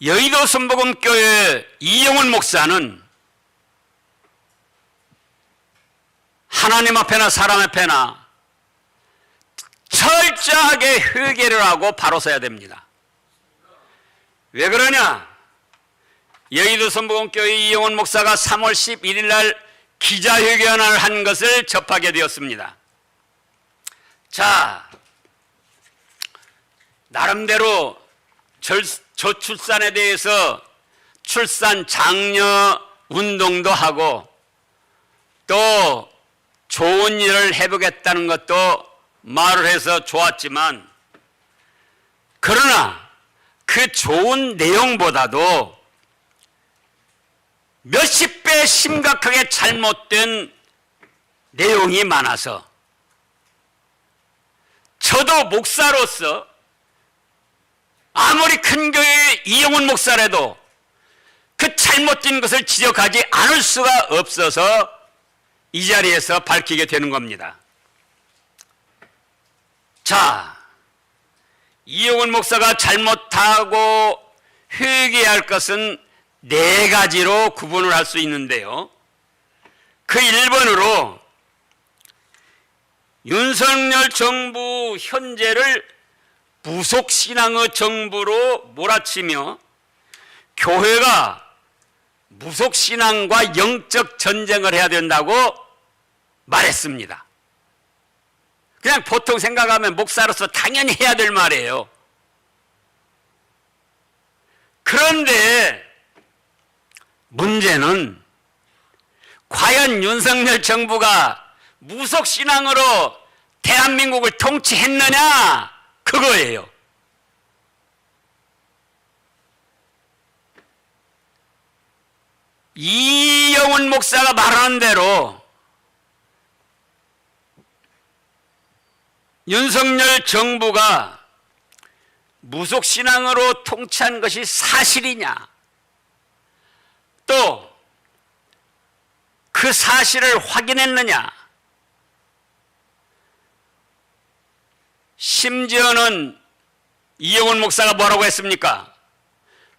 여의도 순복음교회 이영훈 목사는 하나님 앞에나 사람 앞에나 철저하게 회개를 하고 바로 서야 됩니다. 왜 그러냐? 여의도 순복음교회 이영훈 목사가 3월 11일 날 기자회견을 한 것을 접하게 되었습니다. 자, 나름대로 저출산에 대해서 출산 장려 운동도 하고 또 좋은 일을 해보겠다는 것도 말을 해서 좋았지만, 그러나 그 좋은 내용보다도 몇십 배 심각하게 잘못된 내용이 많아서 저도 목사로서 아무리 큰 교회의 이영훈 목사라도 그 잘못된 것을 지적하지 않을 수가 없어서 이 자리에서 밝히게 되는 겁니다. 자, 이영훈 목사가 잘못하고 회개할 것은 4가지로 구분을 할 수 있는데요. 그 1번으로 윤석열 정부 현재를 무속신앙의 정부로 몰아치며 교회가 무속신앙과 영적 전쟁을 해야 된다고 말했습니다. 그냥 보통 생각하면 목사로서 당연히 해야 될 말이에요. 그런데 문제는 과연 윤석열 정부가 무속신앙으로 대한민국을 통치했느냐, 그거예요. 이영훈 목사가 말하는 대로 윤석열 정부가 무속신앙으로 통치한 것이 사실이냐, 또 그 사실을 확인했느냐, 심지어는 이영훈 목사가 뭐라고 했습니까?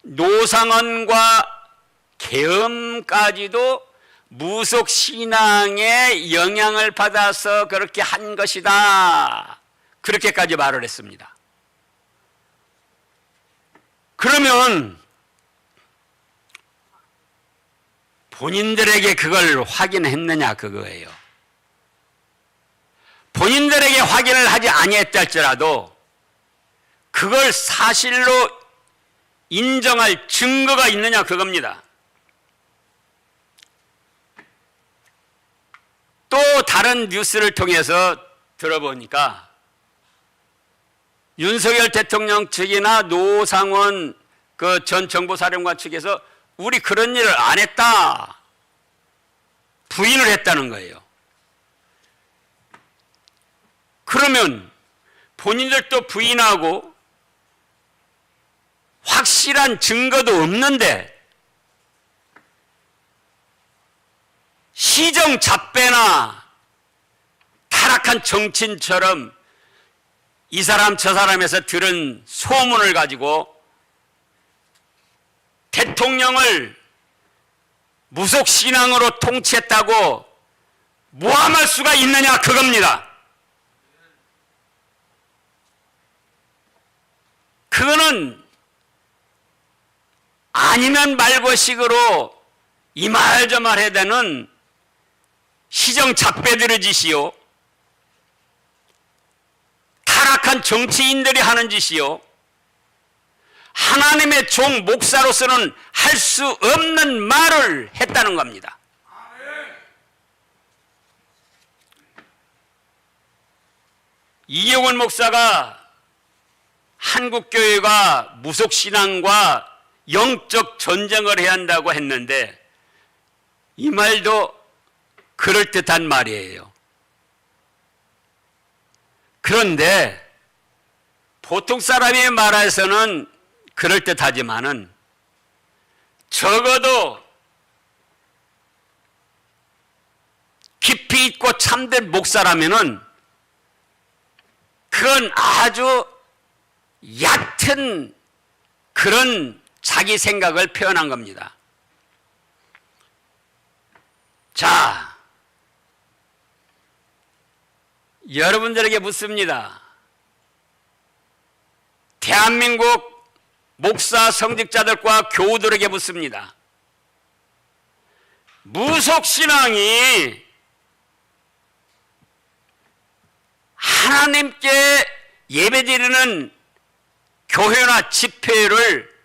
노상원과 계엄까지도 무속신앙의 영향을 받아서 그렇게 한 것이다, 그렇게까지 말을 했습니다. 그러면 본인들에게 그걸 확인했느냐, 그거예요. 본인들에게 확인을 하지 아니했다 할지라도 그걸 사실로 인정할 증거가 있느냐, 그겁니다. 또 다른 뉴스를 통해서 들어보니까 윤석열 대통령 측이나 노상원 그 전 정보사령관 측에서 우리 그런 일을 안 했다, 부인을 했다는 거예요. 그러면 본인들도 부인하고 확실한 증거도 없는데 시정잡배나 타락한 정치인처럼 이 사람 저 사람에서 들은 소문을 가지고 대통령을 무속신앙으로 통치했다고 모함할 수가 있느냐, 그겁니다. 그거는 아니면 말고식으로 이 말 저 말 해야 되는 시정잡배들의 짓이요, 타락한 정치인들이 하는 짓이요, 하나님의 종 목사로서는 할 수 없는 말을 했다는 겁니다. 이영훈 목사가 한국교회가 무속신앙과 영적 전쟁을 해야 한다고 했는데 이 말도 그럴듯한 말이에요. 그런데 보통 사람이 말해서는 그럴듯하지만은 적어도 깊이 있고 참된 목사라면은 그건 아주 얕은 그런 자기 생각을 표현한 겁니다. 자, 여러분들에게 묻습니다. 대한민국 목사 성직자들과 교우들에게 묻습니다. 무속신앙이 하나님께 예배드리는 교회나 집회를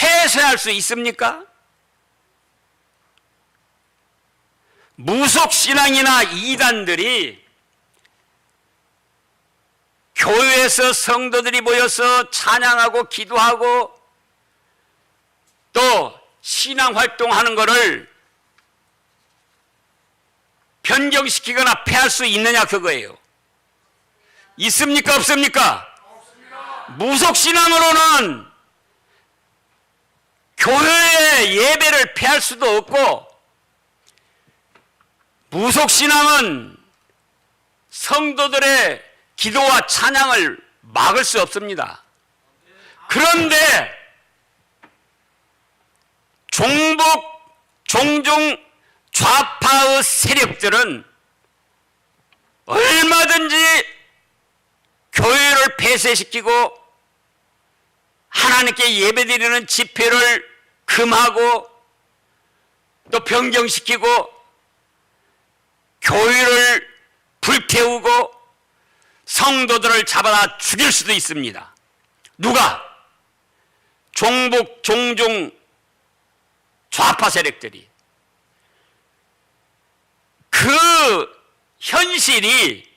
폐쇄할 수 있습니까? 무속신앙이나 이단들이 교회에서 성도들이 모여서 찬양하고 기도하고 또 신앙활동하는 것을 변경시키거나 폐할 수 있느냐 그거예요. 있습니까 없습니까? 없습니다. 무속신앙으로는 교회의 예배를 폐할 수도 없고 무속신앙은 성도들의 기도와 찬양을 막을 수 없습니다. 그런데 종종 좌파의 세력들은 얼마든지 교회를 폐쇄시키고 하나님께 예배드리는 집회를 금하고 또 변경시키고 교회를 불태우고 성도들을 잡아다 죽일 수도 있습니다. 누가? 종종 좌파 세력들이. 그 현실이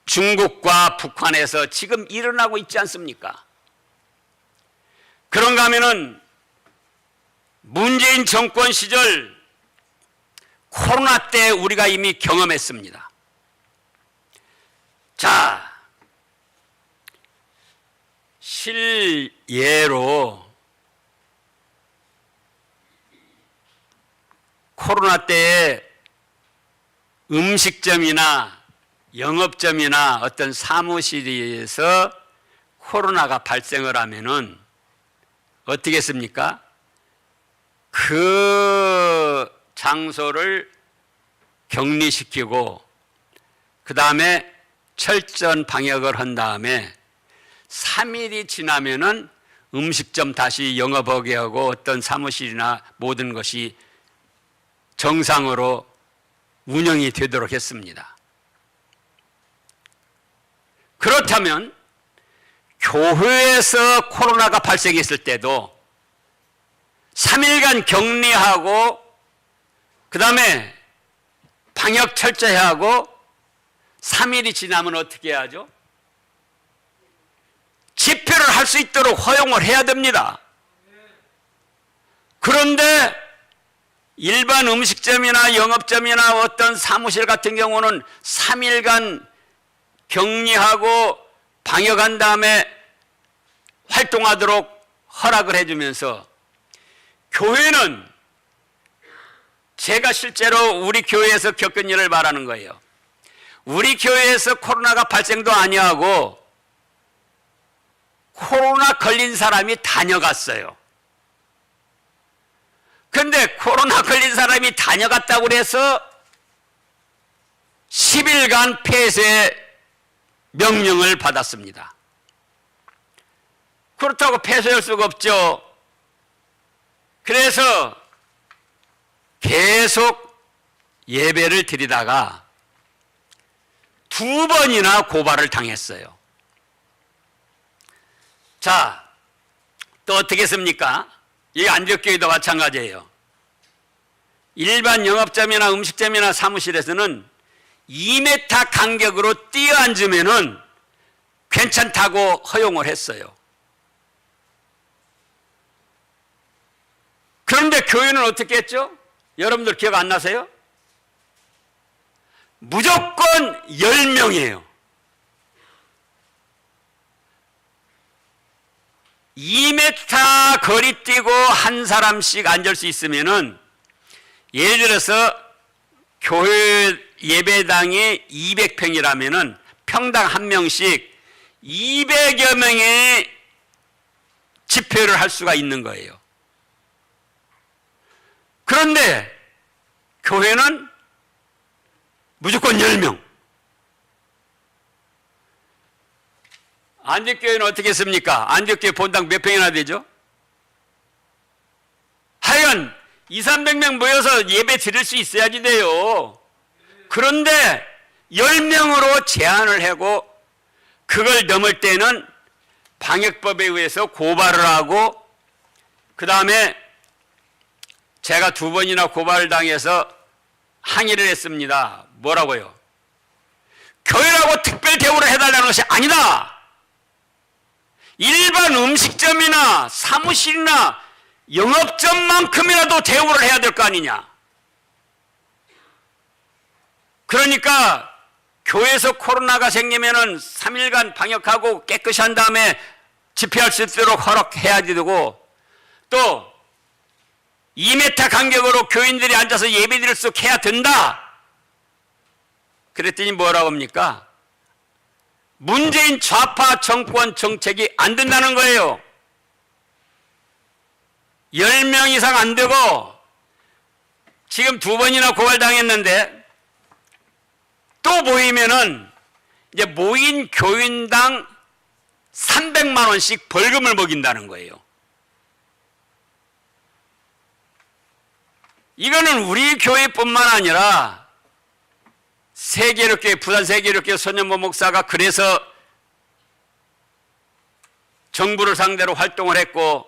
중국과 북한에서 지금 일어나고 있지 않습니까? 그런가 하면은 문재인 정권 시절 코로나 때 우리가 이미 경험했습니다. 자, 실예로 코로나 때에 음식점이나 영업점이나 어떤 사무실에서 코로나가 발생을 하면은 어떻게 했습니까? 그 장소를 격리시키고 그 다음에 철저한 방역을 한 다음에 3일이 지나면은 음식점 다시 영업하게 하고 어떤 사무실이나 모든 것이 정상으로 운영이 되도록 했습니다. 그렇다면 교회에서 코로나가 발생했을 때도 3일간 격리하고 그 다음에 방역 철저히 하고 3일이 지나면 어떻게 해야죠? 집회를 할 수 있도록 허용을 해야 됩니다. 그런데 일반 음식점이나 영업점이나 어떤 사무실 같은 경우는 3일간 격리하고 방역한 다음에 활동하도록 허락을 해주면서 교회는 제가 실제로 우리 교회에서 겪은 일을 말하는 거예요. 우리 교회에서 코로나가 발생도 아니하고 코로나 걸린 사람이 다녀갔어요. 그런데 코로나 걸린 사람이 다녀갔다고 해서 10일간 폐쇄 명령을 받았습니다. 그렇다고 폐쇄할 수가 없죠. 그래서 계속 예배를 드리다가 2번이나 고발을 당했어요. 자, 또 어떻게 했습니까? 이 안적교회도 마찬가지예요. 일반 영업점이나 음식점이나 사무실에서는 2m 간격으로 뛰어앉으면은 괜찮다고 허용을 했어요. 그런데 교회는 어떻게 했죠? 여러분들 기억 안 나세요? 무조건 10명이에요. 2m 거리 뛰고 한 사람씩 앉을 수 있으면은 예를 들어서 교회 예배당이 200평이라면은 평당 한 명씩 200여 명의 집회를 할 수가 있는 거예요. 그런데 교회는 무조건 10명. 안디교회는 어떻게 했습니까? 안디교회 본당 몇 평이나 되죠? 하여간 200~300명 모여서 예배 드릴 수 있어야지 돼요. 그런데 10명으로 제한을 하고 그걸 넘을 때는 방역법에 의해서 고발을 하고, 그 다음에 제가 2번이나 고발을 당해서 항의를 했습니다. 뭐라고요? 교회라고 특별 대우를 해달라는 것이 아니다. 일반 음식점이나 사무실이나 영업점만큼이라도 대우를 해야 될 거 아니냐. 그러니까 교회에서 코로나가 생기면은 3일간 방역하고 깨끗이 한 다음에 집회할 수 있도록 허락해야 되고, 또 2m 간격으로 교인들이 앉아서 예배드릴 수 있게 해야 된다. 그랬더니 뭐라고 합니까? 문재인 좌파 정권 정책이 안 된다는 거예요. 10명 이상 안 되고 지금 2번이나 고발당했는데, 또 모이면은 이제 모인 교인당 300만 원씩 벌금을 먹인다는 거예요. 이거는 우리 교회뿐만 아니라 세계롭게, 부산 세계롭게 손현보 목사가 그래서 정부를 상대로 활동을 했고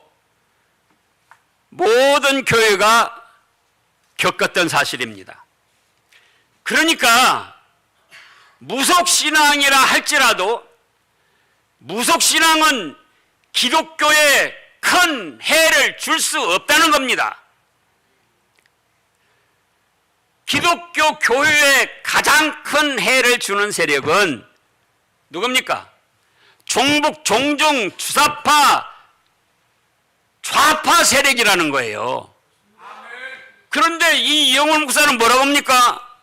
모든 교회가 겪었던 사실입니다. 그러니까 무속신앙이라 할지라도 무속신앙은 기독교에 큰 해를 줄 수 없다는 겁니다. 기독교 교회에 가장 큰 해를 주는 세력은 누굽니까? 종북, 종중, 주사파, 좌파 세력이라는 거예요. 그런데 이 이영훈 목사는 뭐라고 합니까?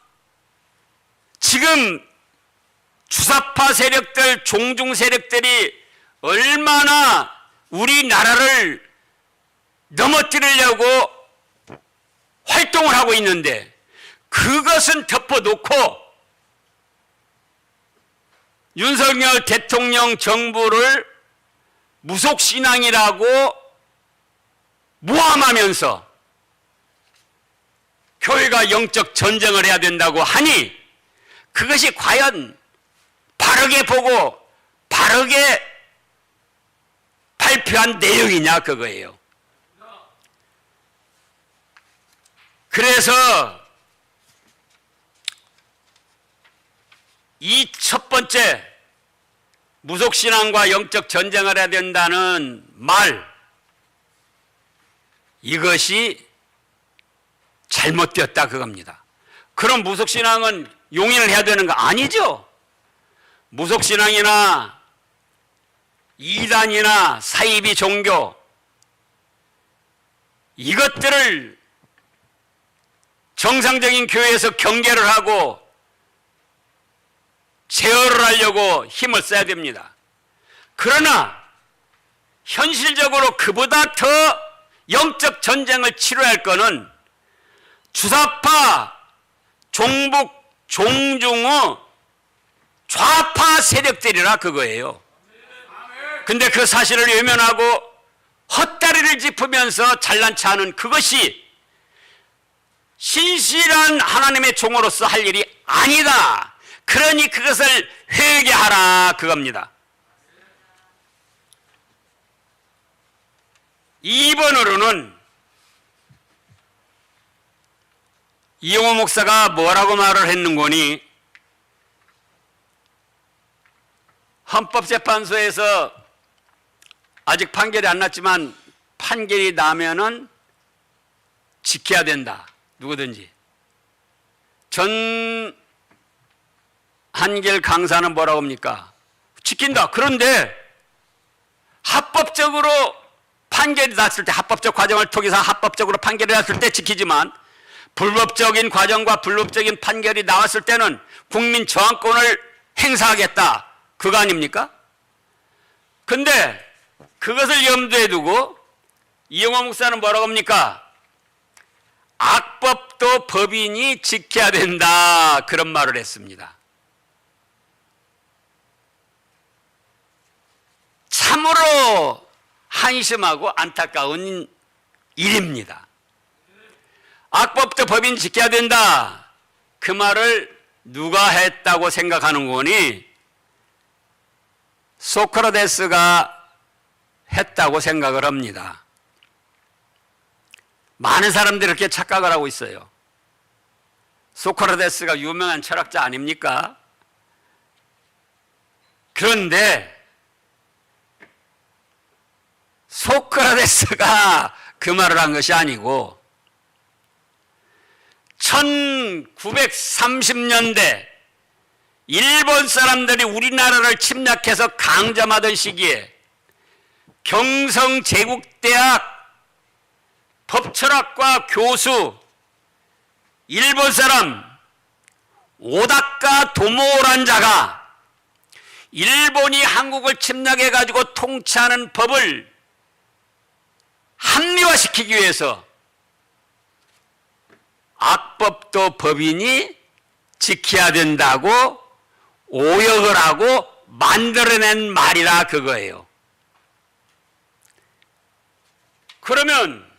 지금 주사파 세력들, 종중 세력들이 얼마나 우리나라를 넘어뜨리려고 활동을 하고 있는데 그것은 덮어놓고 윤석열 대통령 정부를 무속신앙이라고 모함하면서 교회가 영적 전쟁을 해야 된다고 하니 그것이 과연 바르게 보고 바르게 발표한 내용이냐 그거예요. 그래서 이 첫 번째 무속신앙과 영적 전쟁을 해야 된다는 말, 이것이 잘못되었다 그겁니다. 그럼 무속신앙은 용인을 해야 되는 거 아니죠? 무속신앙이나 이단이나 사이비 종교, 이것들을 정상적인 교회에서 경계를 하고 제어를 하려고 힘을 써야 됩니다. 그러나 현실적으로 그보다 더 영적 전쟁을 치러야 할 것은 주사파, 종북, 종중의 좌파 세력들이라 그거예요. 근데 그 사실을 외면하고 헛다리를 짚으면서 잘난 체하는 그것이 신실한 하나님의 종으로서 할 일이 아니다. 그러니 그것을 회개하라 그겁니다. 2번으로는 이용호 목사가 뭐라고 말을 했는거니, 헌법재판소에서 아직 판결이 안 났지만 판결이 나면은 지켜야 된다. 누구든지. 한길 강사는 뭐라고 합니까? 지킨다. 그런데 합법적으로 판결이 났을 때, 합법적 과정을 통해서 합법적으로 판결이 났을 때 지키지만 불법적인 과정과 불법적인 판결이 나왔을 때는 국민 저항권을 행사하겠다. 그거 아닙니까? 근데 그것을 염두에 두고 이영호 목사는 뭐라고 합니까? 악법도 법인이 지켜야 된다, 그런 말을 했습니다. 참으로 한심하고 안타까운 일입니다. 악법도 법인 지켜야 된다, 그 말을 누가 했다고 생각하는 거니? 소크라테스가 했다고 생각을 합니다. 많은 사람들이 그렇게 착각을 하고 있어요. 소크라테스가 유명한 철학자 아닙니까? 그런데 소크라테스가 그 말을 한 것이 아니고 1930년대 일본 사람들이 우리나라를 침략해서 강점하던 시기에 경성제국대학 법철학과 교수 일본 사람 오다카 도모라는 자가 일본이 한국을 침략해 가지고 통치하는 법을 합리화시키기 위해서 악법도 법인이 지켜야 된다고 오역을 하고 만들어낸 말이라 그거예요. 그러면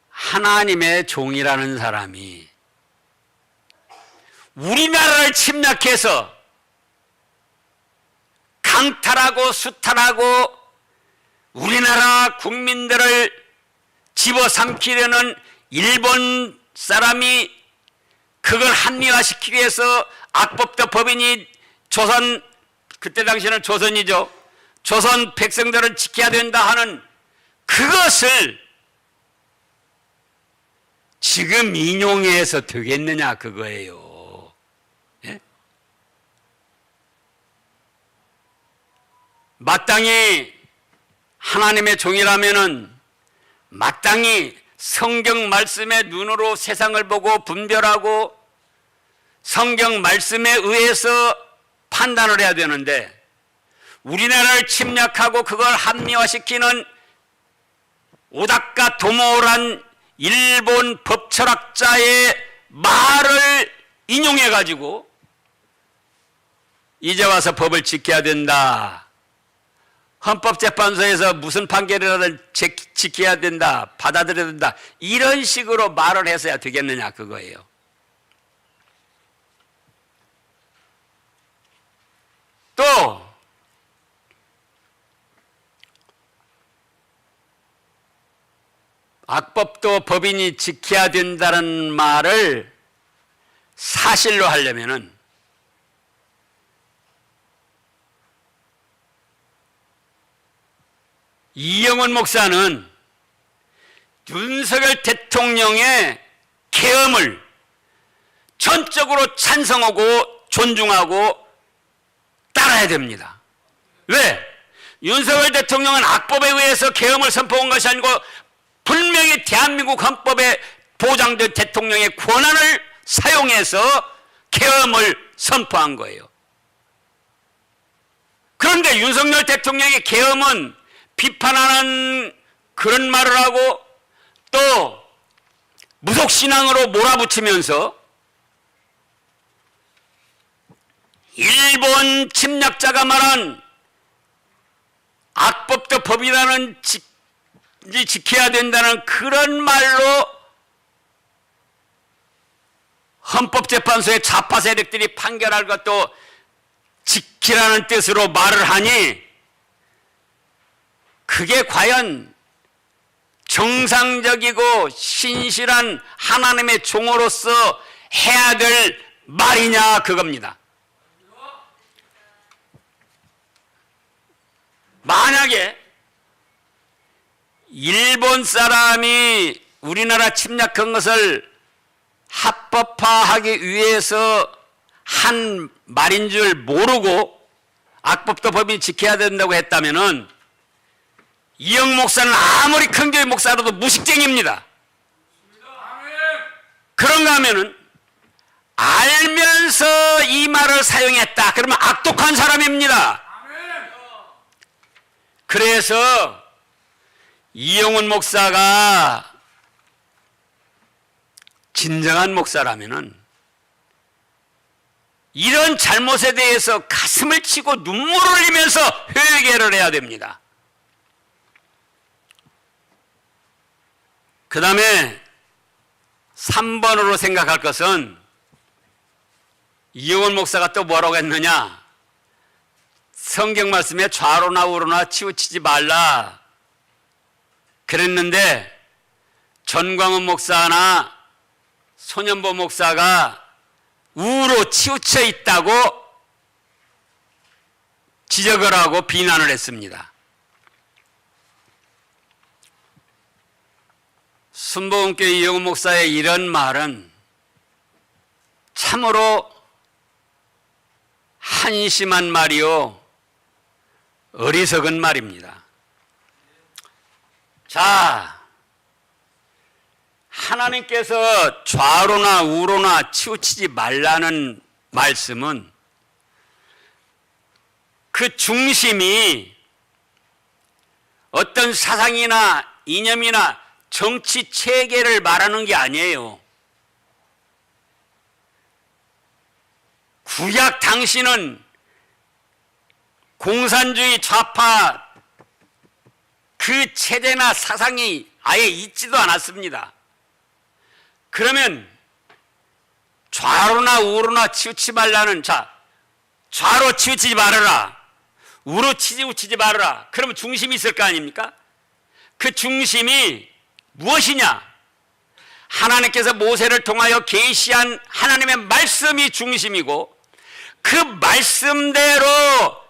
하나님의 종이라는 사람이 우리나라를 침략해서 강탈하고 수탈하고 우리나라 국민들을 집어삼키려는 일본 사람이 그걸 합리화시키기 위해서 악법도 법인이 조선, 그때 당시에는 조선이죠, 조선 백성들을 지켜야 된다 하는 그것을 지금 인용해서 되겠느냐 그거예요. 예? 마땅히 하나님의 종이라면은 마땅히 성경 말씀의 눈으로 세상을 보고 분별하고 성경 말씀에 의해서 판단을 해야 되는데 우리나라를 침략하고 그걸 합리화시키는 오다카 도모란 일본 법철학자의 말을 인용해 가지고 이제 와서 법을 지켜야 된다, 헌법재판소에서 무슨 판결이라든 지켜야 된다, 받아들여야 된다, 이런 식으로 말을 해서야 되겠느냐 그거예요. 또 악법도 법인이 지켜야 된다는 말을 사실로 하려면은 이영원 목사는 윤석열 대통령의 계엄을 전적으로 찬성하고 존중하고 따라야 됩니다. 왜? 윤석열 대통령은 악법에 의해서 계엄을 선포한 것이 아니고 분명히 대한민국 헌법에 보장된 대통령의 권한을 사용해서 계엄을 선포한 거예요. 그런데 윤석열 대통령의 계엄은 비판하는 그런 말을 하고 또 무속신앙으로 몰아붙이면서 일본 침략자가 말한 악법도 법이라는 지켜야 된다는 그런 말로 헌법재판소의 좌파 세력들이 판결할 것도 지키라는 뜻으로 말을 하니 그게 과연 정상적이고 신실한 하나님의 종으로서 해야 될 말이냐 그겁니다. 만약에 일본 사람이 우리나라 침략한 것을 합법화하기 위해서 한 말인 줄 모르고 악법도 법인이 지켜야 된다고 했다면은 이영 목사는 아무리 큰 교회 목사라도 무식쟁이입니다. 그런가 하면은 알면서 이 말을 사용했다. 그러면 악독한 사람입니다. 그래서 이영훈 목사가 진정한 목사라면은 이런 잘못에 대해서 가슴을 치고 눈물을 흘리면서 회개를 해야 됩니다. 그 다음에 3번으로 생각할 것은 이영훈 목사가 또 뭐라고 했느냐? 성경 말씀에 좌로나 우로나 치우치지 말라 그랬는데 전광훈 목사나 손현보 목사가 우로 치우쳐 있다고 지적을 하고 비난을 했습니다. 순복음교회 이영훈 목사의 이런 말은 참으로 한심한 말이요 어리석은 말입니다. 자, 하나님께서 좌로나 우로나 치우치지 말라는 말씀은 그 중심이 어떤 사상이나 이념이나 정치 체계를 말하는 게 아니에요. 구약 당시는 공산주의 좌파 그 체제나 사상이 아예 있지도 않았습니다. 그러면 좌로나 우로나 치우치지 말라는, 자, 좌로 치우치지 말아라, 우로 치우치지 말아라. 그러면 중심이 있을 거 아닙니까? 그 중심이 무엇이냐? 하나님께서 모세를 통하여 계시한 하나님의 말씀이 중심이고 그 말씀대로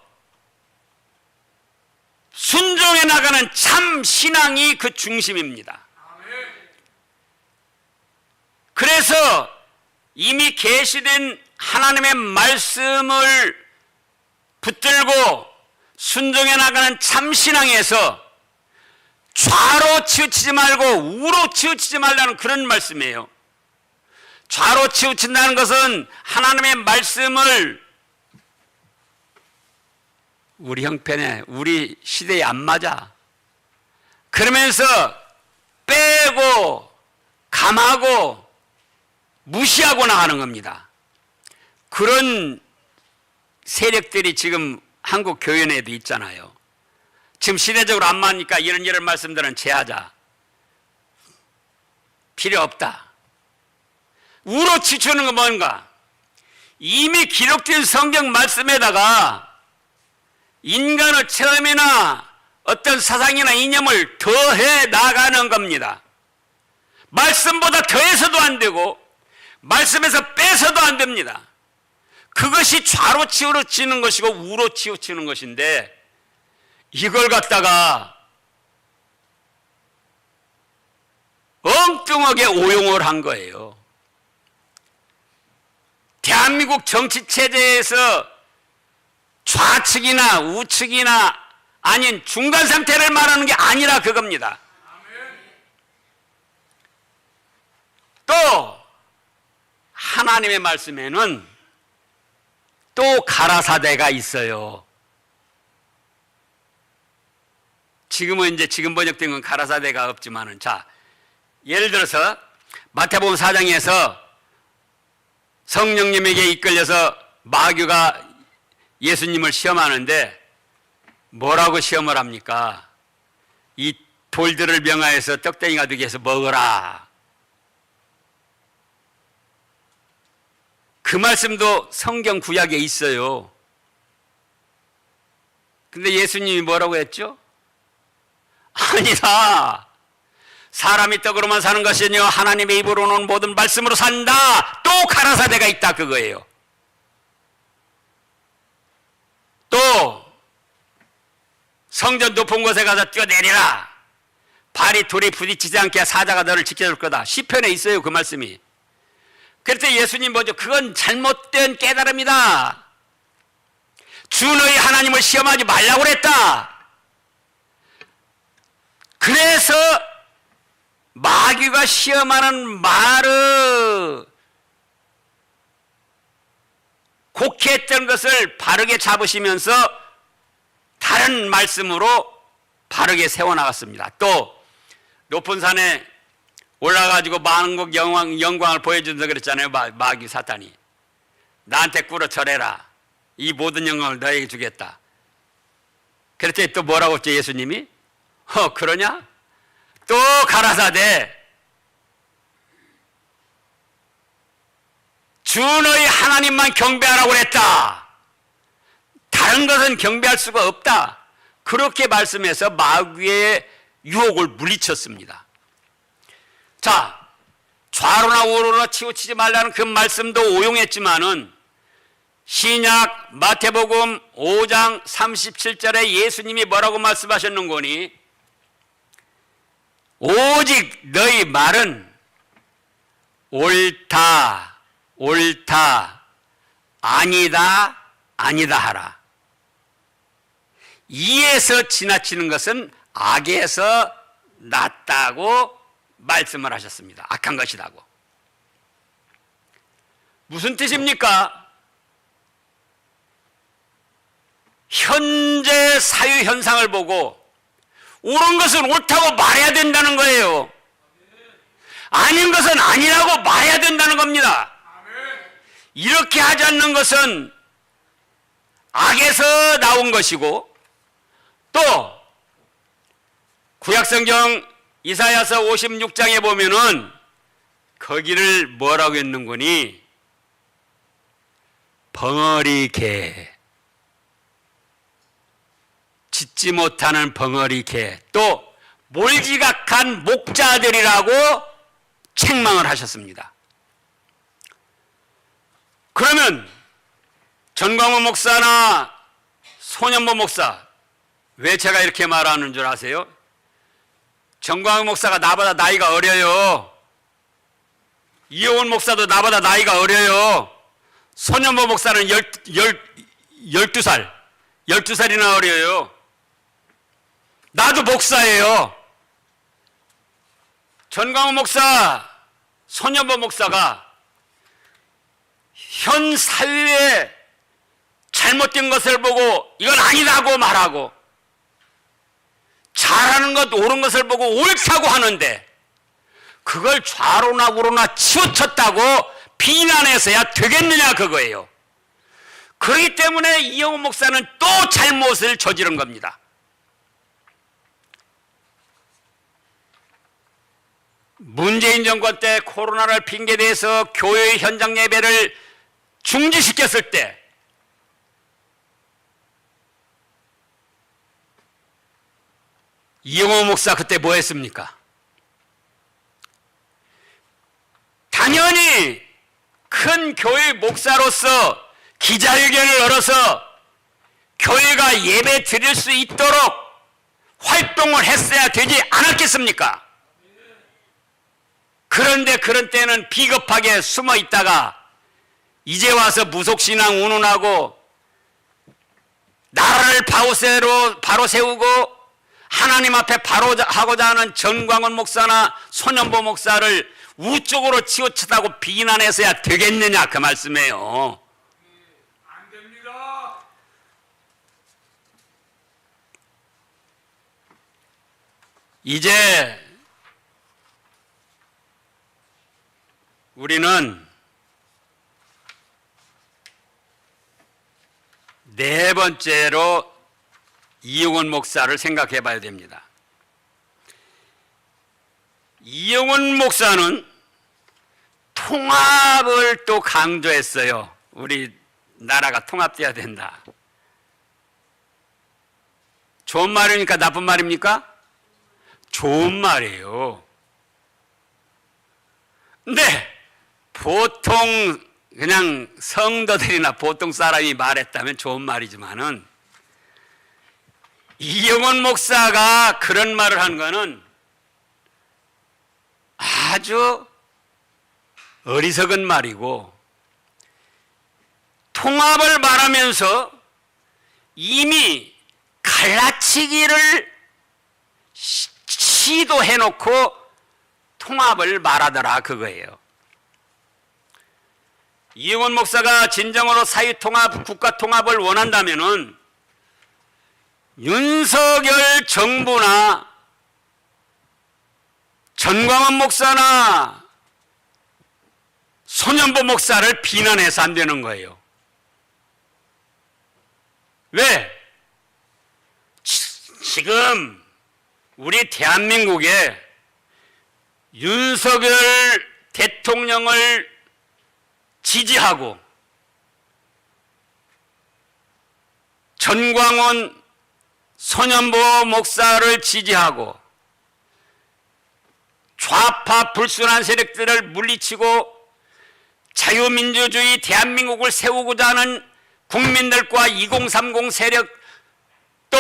순종해 나가는 참 신앙이 그 중심입니다. 그래서 이미 계시된 하나님의 말씀을 붙들고 순종해 나가는 참 신앙에서 좌로 치우치지 말고 우로 치우치지 말라는 그런 말씀이에요. 좌로 치우친다는 것은 하나님의 말씀을 우리 형편에, 우리 시대에 안 맞아. 그러면서 빼고 감하고 무시하고 나가는 겁니다. 그런 세력들이 지금 한국 교회 내에도 있잖아요. 지금 시대적으로 안 맞으니까 이런 말씀들은 제하자. 필요 없다. 우로 치우치는 건 뭔가? 이미 기록된 성경 말씀에다가 인간의 체험이나 어떤 사상이나 이념을 더해 나가는 겁니다. 말씀보다 더해서도 안 되고 말씀에서 빼서도 안 됩니다. 그것이 좌로 치우치는 것이고 우로 치우치는 것인데 이걸 갖다가 엉뚱하게 오용을 한 거예요. 대한민국 정치체제에서 좌측이나 우측이나 아닌 중간 상태를 말하는 게 아니라 그겁니다. 또 하나님의 말씀에는 또 가라사대가 있어요. 지금은 이제 지금 번역된 건 가라사대가 없지만은, 자, 예를 들어서 마태복음 4장에서 성령님에게 이끌려서 마귀가 예수님을 시험하는데 뭐라고 시험을 합니까? 이 돌들을 명하여서 떡덩이가 되게 해서 먹어라. 그 말씀도 성경 구약에 있어요. 근데 예수님이 뭐라고 했죠? 아니다. 사람이 떡으로만 사는 것이 아니요 하나님의 입으로 오는 모든 말씀으로 산다. 또 가라사대가 있다 그거예요. 또 성전 높은 곳에 가서 뛰어내리라. 발이 돌에 부딪히지 않게 사자가 너를 지켜줄 거다. 시편에 있어요 그 말씀이. 그랬더니 예수님 뭐죠? 그건 잘못된 깨달음이다. 주 너희 하나님을 시험하지 말라고 그랬다. 그래서 마귀가 시험하는 말의 곡해했던 것을 바르게 잡으시면서 다른 말씀으로 바르게 세워나갔습니다. 또 높은 산에 올라가지고 만국 영광을 보여준다 그랬잖아요. 마귀 사탄이. 나한테 꿇어 절해라. 이 모든 영광을 너에게 주겠다. 그랬더니 또 뭐라고 했죠, 예수님이? 그러냐? 또 가라사대 주 너희 하나님만 경배하라고 그랬다. 다른 것은 경배할 수가 없다. 그렇게 말씀해서 마귀의 유혹을 물리쳤습니다. 자, 좌로나 우로나 치우치지 말라는 그 말씀도 오용했지만은 신약 마태복음 5장 37절에 예수님이 뭐라고 말씀하셨는거니? 오직 너희 말은 옳다, 옳다, 아니다, 아니다 하라. 이에서 지나치는 것은 악에서 낫다고 말씀을 하셨습니다. 악한 것이라고. 무슨 뜻입니까? 현재 사회 현상을 보고 옳은 것은 옳다고 말해야 된다는 거예요. 아닌 것은 아니라고 말해야 된다는 겁니다. 이렇게 하지 않는 것은 악에서 나온 것이고, 또 구약성경 이사야서 56장에 보면은 거기를 뭐라고 했는 거니? 벙어리 개, 짖지 못하는 벙어리 개, 또 몰지각한 목자들이라고 책망을 하셨습니다. 그러면 전광훈 목사나 손현보 목사, 왜 제가 이렇게 말하는 줄 아세요? 전광훈 목사가 나보다 나이가 어려요. 이용훈 목사도 나보다 나이가 어려요. 손현보 목사는 12살이나 어려요. 나도 목사예요. 전광훈 목사, 손현보 목사가 현 사회에 잘못된 것을 보고 이건 아니라고 말하고, 잘하는 것, 옳은 것을 보고 옳다고 하는데 그걸 좌로나 우로나 치우쳤다고 비난해서야 되겠느냐, 그거예요. 그렇기 때문에 이용훈 목사는 또 잘못을 저지른 겁니다. 문재인 정권 때 코로나를 핑계대서 교회 현장 예배를 중지시켰을 때 이용호 목사 그때 뭐 했습니까? 당연히 큰 교회 목사로서 기자회견을 열어서 교회가 예배 드릴 수 있도록 활동을 했어야 되지 않았겠습니까? 그런데 그런 때는 비겁하게 숨어 있다가 이제 와서 무속신앙 운운하고 나라를 바로 세우고 하나님 앞에 바로 하고자 하는 전광훈 목사나 손현보 목사를 우쪽으로 치우쳤다고 비난해서야 되겠느냐, 그 말씀이에요. 안 됩니다. 이제 우리는 네 번째로 이용훈 목사를 생각해 봐야 됩니다. 이용훈 목사는 통합을 또 강조했어요. 우리 나라가 통합돼야 된다. 좋은 말입니까? 나쁜 말입니까? 좋은 말이에요. 근데 보통 그냥 성도들이나 보통 사람이 말했다면 좋은 말이지만은 이용훈 목사가 그런 말을 한 거는 아주 어리석은 말이고, 통합을 말하면서 이미 갈라치기를 시도해놓고 통합을 말하더라, 그거예요. 이영훈 목사가 진정으로 사회통합, 국가통합을 원한다면은 윤석열 정부나 전광훈 목사나 손현보 목사를 비난해서 안 되는 거예요. 왜? 지금 우리 대한민국에 윤석열 대통령을 지지하고 전광훈, 손현보 목사를 지지하고 좌파 불순한 세력들을 물리치고 자유민주주의 대한민국을 세우고자 하는 국민들과 2030 세력 또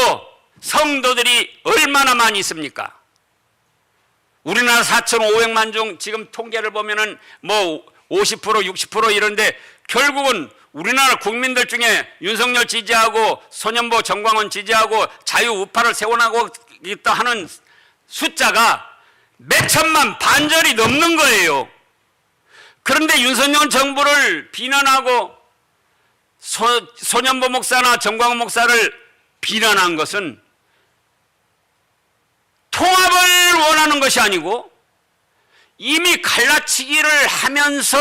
성도들이 얼마나 많이 있습니까? 우리나라 4,500만 중 지금 통계를 보면은 뭐 50%, 60% 이런데 결국은 우리나라 국민들 중에 윤석열 지지하고 손현보, 정광훈 지지하고 자유우파를 세워나가고 있다 하는 숫자가 몇 천만, 반절이 넘는 거예요. 그런데 윤석열 정부를 비난하고 손현보 목사나 정광훈 목사를 비난한 것은 통합을 원하는 것이 아니고 이미 갈라치기를 하면서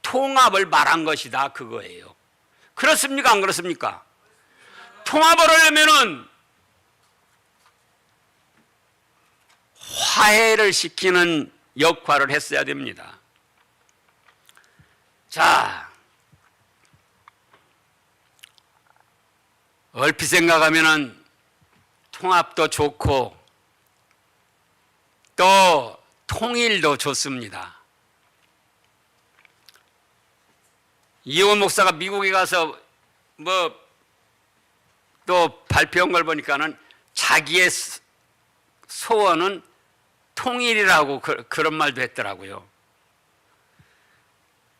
통합을 말한 것이다 그거예요. 그렇습니까? 안 그렇습니까? 통합을 하려면은 화해를 시키는 역할을 했어야 됩니다. 자, 얼핏 생각하면은 통합도 좋고 또 통일도 좋습니다. 이영훈 목사가 미국에 가서 뭐 또 발표한 걸 보니까는 자기의 소원은 통일이라고 그런 말도 했더라고요.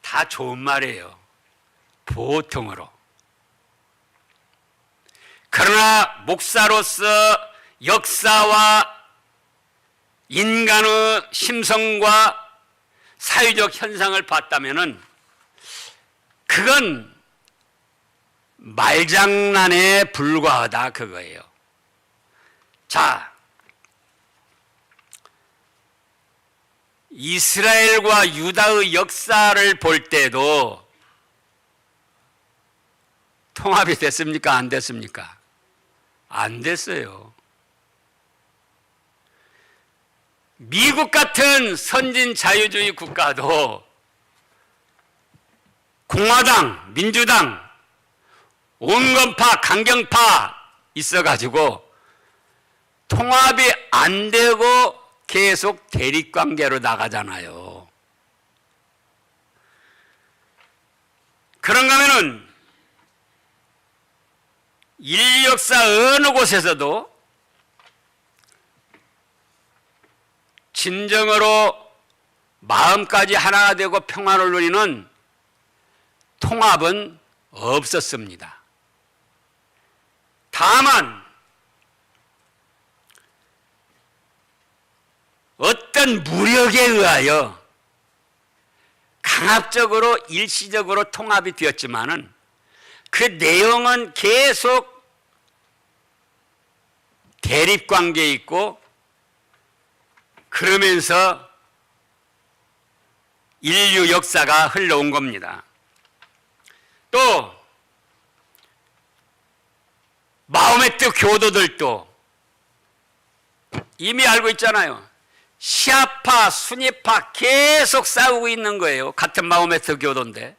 다 좋은 말이에요. 보통으로. 그러나 목사로서 역사와 인간의 심성과 사회적 현상을 봤다면은 그건 말장난에 불과하다 그거예요. 자, 이스라엘과 유다의 역사를 볼 때도 통합이 됐습니까? 안 됐습니까? 안 됐어요. 미국 같은 선진 자유주의 국가도 공화당, 민주당, 온건파, 강경파 있어가지고 통합이 안 되고 계속 대립관계로 나가잖아요. 그런가 하면은 인류 역사 어느 곳에서도 진정으로 마음까지 하나가 되고 평화를 누리는 통합은 없었습니다. 다만 어떤 무력에 의하여 강압적으로 일시적으로 통합이 되었지만은 그 내용은 계속 대립관계에 있고 그러면서 인류 역사가 흘러온 겁니다. 또 마호메트 교도들도 이미 알고 있잖아요. 시아파, 수니파 계속 싸우고 있는 거예요. 같은 마호메트 교도인데.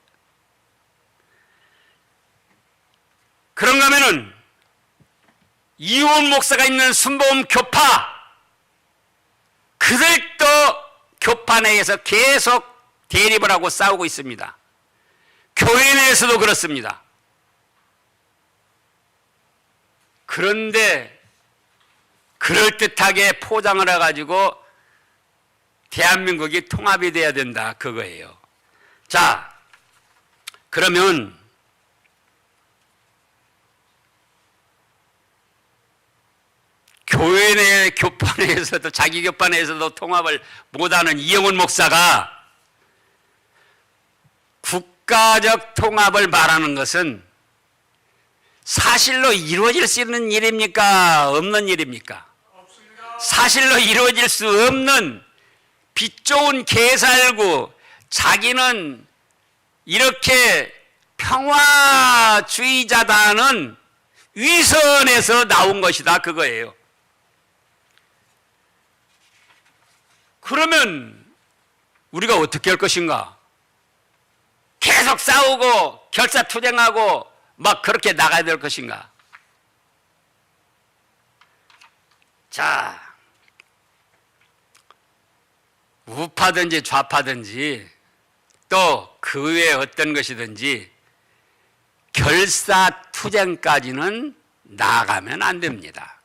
그런가 하면은 이훈 목사가 있는 순복음 교파 그들도 교파 내에서 계속 대립을 하고 싸우고 있습니다. 교회 내에서도 그렇습니다. 그런데 그럴듯하게 포장을 해가지고 대한민국이 통합이 돼야 된다 그거예요. 자, 그러면 교회 내 교파 내에서도 자기 교파 내에서도 통합을 못하는 이영훈 목사가 국가적 통합을 말하는 것은 사실로 이루어질 수 있는 일입니까? 없는 일입니까? 없습니다. 사실로 이루어질 수 없는 빛 좋은 개살구, 자기는 이렇게 평화주의자다는 위선에서 나온 것이다, 그거예요. 그러면 우리가 어떻게 할 것인가? 계속 싸우고 결사투쟁하고 막 그렇게 나가야 될 것인가? 자, 우파든지 좌파든지 또 그 외에 어떤 것이든지 결사투쟁까지는 나아가면 안 됩니다.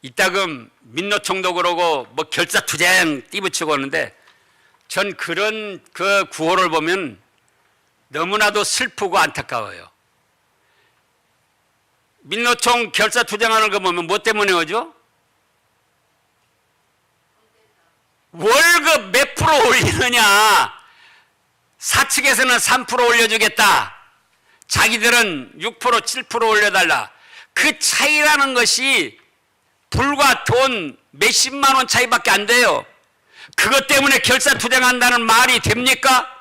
이따금 민노총도 그러고 뭐 결사투쟁 띠붙이고 오는데 전 그런 그 구호를 보면 너무나도 슬프고 안타까워요. 민노총 결사투쟁하는 거 보면 뭐 때문에 오죠? 월급 몇 프로 올리느냐? 사측에서는 3% 올려주겠다. 자기들은 6%, 7% 올려달라. 그 차이라는 것이 불과 돈 몇십만 원 차이밖에 안 돼요. 그것 때문에 결사투쟁한다는 말이 됩니까?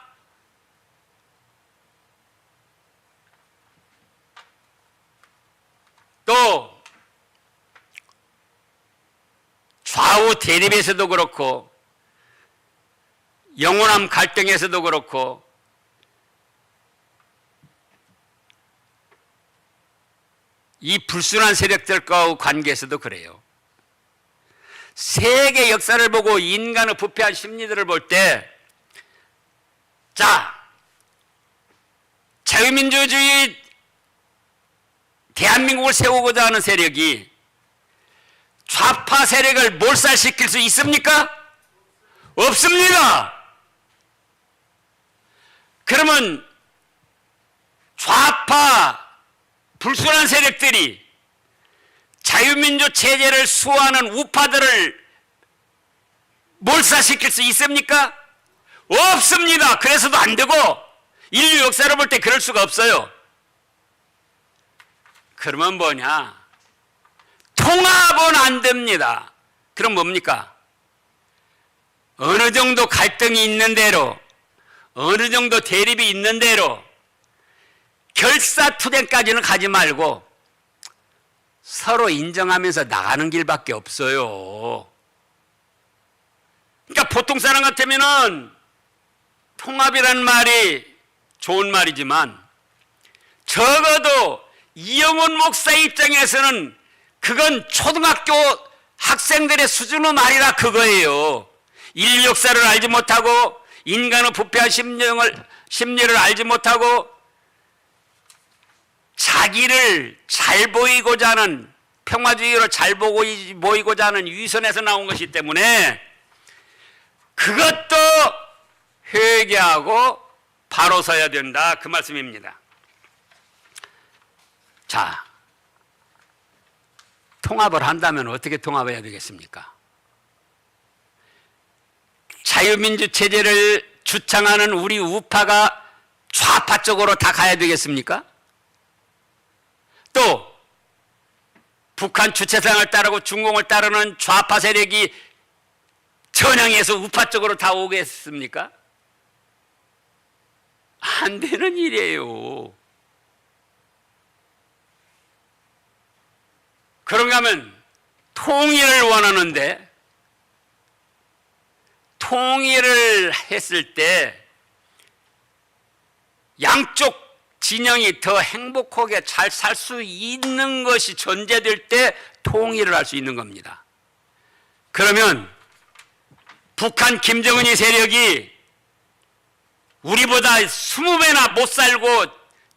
또 좌우 대립에서도 그렇고 영원함 갈등에서도 그렇고 이 불순한 세력들과 관계에서도 그래요. 세계 역사를 보고 인간의 부패한 심리들을 볼 때, 자, 자유민주주의 대한민국을 세우고자 하는 세력이 좌파 세력을 몰살시킬 수 있습니까? 없습니다. 그러면 좌파 불순한 세력들이 자유민주 체제를 수호하는 우파들을 몰살시킬 수 있습니까? 없습니다. 그래서도 안 되고 인류 역사를 볼 때 그럴 수가 없어요. 그러면 뭐냐? 통합은 안 됩니다. 그럼 뭡니까? 어느 정도 갈등이 있는 대로, 어느 정도 대립이 있는 대로 결사투쟁까지는 가지 말고 서로 인정하면서 나가는 길밖에 없어요. 그러니까 보통 사람 같으면은 통합이라는 말이 좋은 말이지만 적어도 이영훈 목사 입장에서는 그건 초등학교 학생들의 수준의 말이라 그거예요. 인류 역사를 알지 못하고 인간의 부패한 심리를 알지 못하고 자기를 잘 보이고자 하는 평화주의로 잘 보이고자 하는 위선에서 나온 것이기 때문에 그것도 회개하고 바로 서야 된다, 그 말씀입니다. 자, 통합을 한다면 어떻게 통합해야 되겠습니까? 자유민주 체제를 주창하는 우리 우파가 좌파 쪽으로 다 가야 되겠습니까? 또 북한 주체상을 따르고 중공을 따르는 좌파 세력이 전향해서 우파 쪽으로 다 오겠습니까? 안 되는 일이에요. 그런가 하면 통일을 원하는데 통일을 했을 때 양쪽 진영이 더 행복하게 잘 살 수 있는 것이 전제될 때 통일을 할 수 있는 겁니다. 그러면 북한 김정은이 세력이 우리보다 20배나 못 살고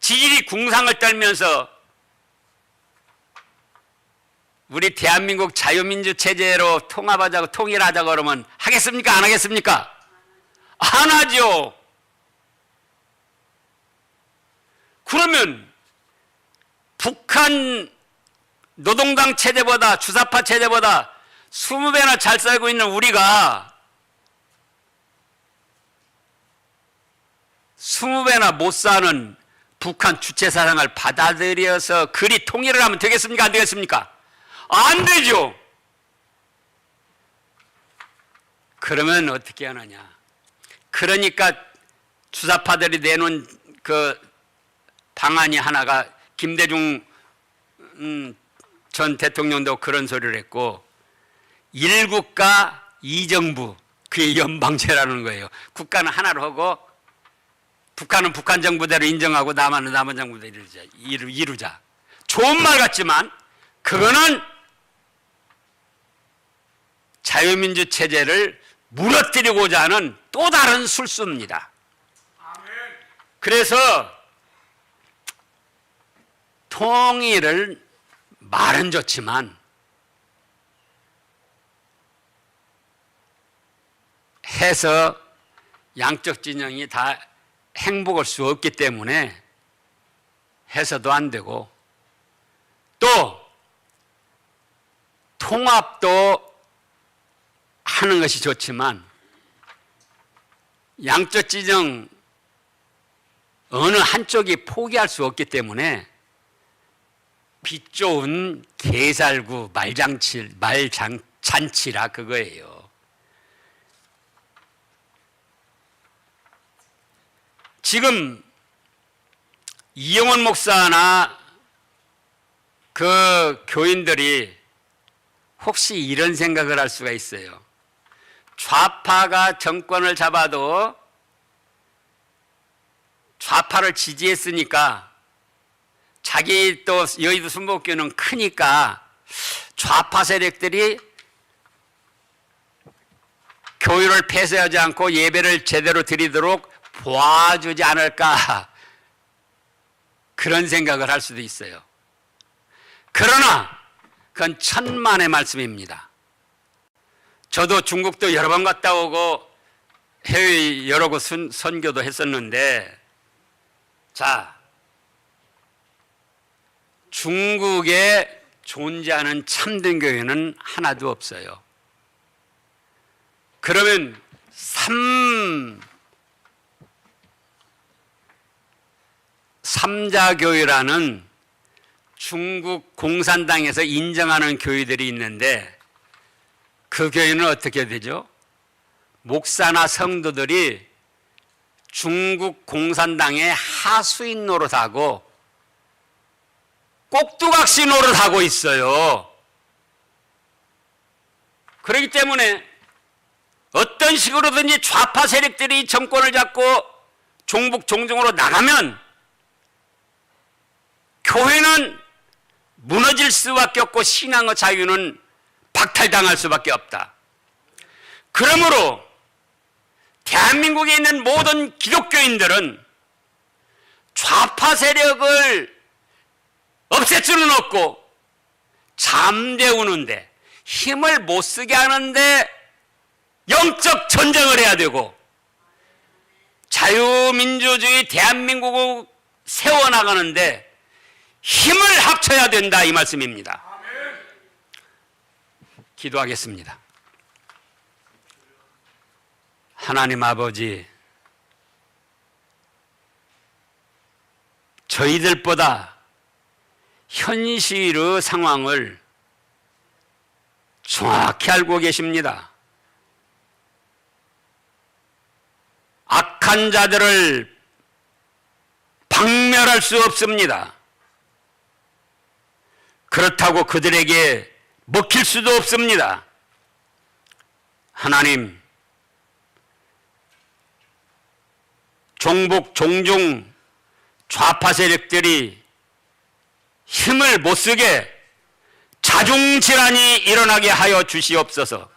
지질이 궁상을 떨면서 우리 대한민국 자유민주 체제로 통합하자고 통일하자고 그러면 하겠습니까? 안 하겠습니까? 안 하죠. 그러면 북한 노동당 체제보다 주사파 체제보다 20배나 잘 살고 있는 우리가 20배나 못 사는 북한 주체사상을 받아들여서 그리 통일을 하면 되겠습니까? 안 되겠습니까? 안 되죠. 그러면 어떻게 하느냐? 그러니까 주사파들이 내놓은 그 방안이 하나가 김대중 전 대통령도 그런 소리를 했고, 일국가 이정부, 그게 연방제라는 거예요. 국가는 하나로 하고 북한은 북한 정부대로 인정하고 남한은 남한 정부대로 이루자. 좋은 말 같지만 그거는 자유민주 체제를 무너뜨리고자 하는 또 다른 술수입니다. 그래서 통일을 말은 좋지만 해서 양쪽 진영이 다 행복할 수 없기 때문에 해서도 안 되고, 또 통합도 하는 것이 좋지만 양쪽 진영 어느 한쪽이 포기할 수 없기 때문에 빛 좋은 개살구 말잔치라 그거예요. 지금 이영원 목사나 그 교인들이 혹시 이런 생각을 할 수가 있어요. 좌파가 정권을 잡아도 좌파를 지지했으니까, 자기 또 여의도 순복교는 크니까 좌파 세력들이 교회를 폐쇄하지 않고 예배를 제대로 드리도록 도와주지 않을까, 그런 생각을 할 수도 있어요. 그러나 그건 천만의 말씀입니다. 저도 중국도 여러 번 갔다 오고 해외 여러 곳 선교도 했었는데, 자, 중국에 존재하는 참된 교회는 하나도 없어요. 그러면 삼자교회라는 중국 공산당에서 인정하는 교회들이 있는데, 그 교회는 어떻게 되죠? 목사나 성도들이 중국 공산당의 하수인 노릇하고 꼭두각시 노릇하고 있어요. 그렇기 때문에 어떤 식으로든지 좌파 세력들이 정권을 잡고 종북 종종으로 나가면 교회는 무너질 수밖에 없고 신앙의 자유는 박탈당할 수밖에 없다. 그러므로 대한민국에 있는 모든 기독교인들은 좌파 세력을 없앨 수는 없고 잠재우는데, 힘을 못 쓰게 하는데 영적 전쟁을 해야 되고, 자유민주주의 대한민국을 세워나가는데 힘을 합쳐야 된다, 이 말씀입니다. 기도하겠습니다. 하나님 아버지, 저희들보다 현실의 상황을 정확히 알고 계십니다. 악한 자들을 박멸할 수 없습니다. 그렇다고 그들에게 먹힐 수도 없습니다. 하나님, 종북 종중 좌파 세력들이 힘을 못 쓰게 자중질환이 일어나게 하여 주시옵소서.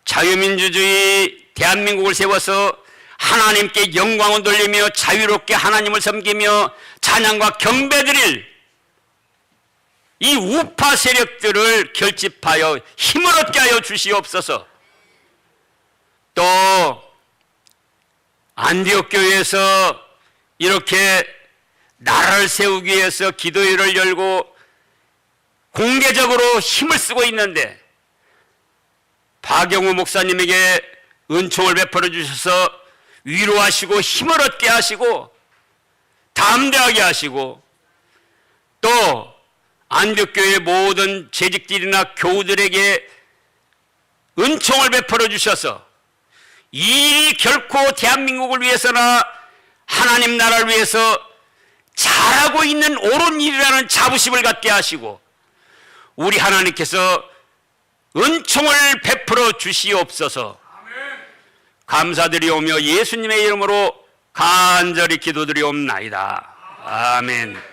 자유민주주의 대한민국을 세워서 하나님께 영광을 돌리며 자유롭게 하나님을 섬기며 찬양과 경배드릴 이 우파 세력들을 결집하여 힘을 얻게 하여 주시옵소서. 또 안디옥 교회에서 이렇게 나라를 세우기 위해서 기도회를 열고 공개적으로 힘을 쓰고 있는데, 박영우 목사님에게 은총을 베풀어 주셔서 위로하시고 힘을 얻게 하시고 담대하게 하시고 또 안벽교회 모든 재직들이나 교우들에게 은총을 베풀어 주셔서 이 일이 결코 대한민국을 위해서나 하나님 나라를 위해서 잘하고 있는 옳은 일이라는 자부심을 갖게 하시고 우리 하나님께서 은총을 베풀어 주시옵소서. 감사드리오며 예수님의 이름으로 간절히 기도드리옵나이다. 아멘.